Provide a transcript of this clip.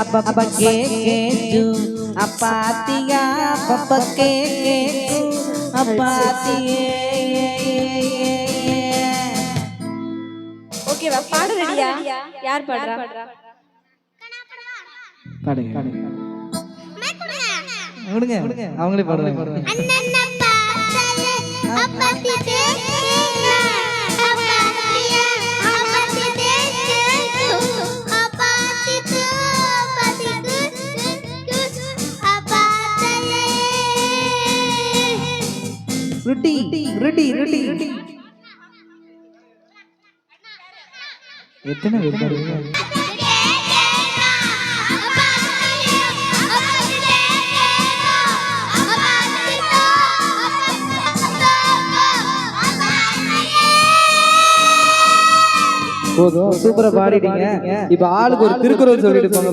அப்பப்ப கேக்கு அப்பாத்தியா அப்பப்ப கேக்கு அப்பாத்தியே. ஓகேவா? பாட ரெடியா? யார் பாடுறா? பாடுங்க விடுங்க அவங்களே பாடுவாங்க. ரொட்டி ரொட்டி ரொட்டி எத்தனை பேர்? போதும், சூப்பரா பாடிட்டீங்க. இப்ப ஆளுக்கு ஒரு திருக்குறள் சொல்லிட்டு போங்க.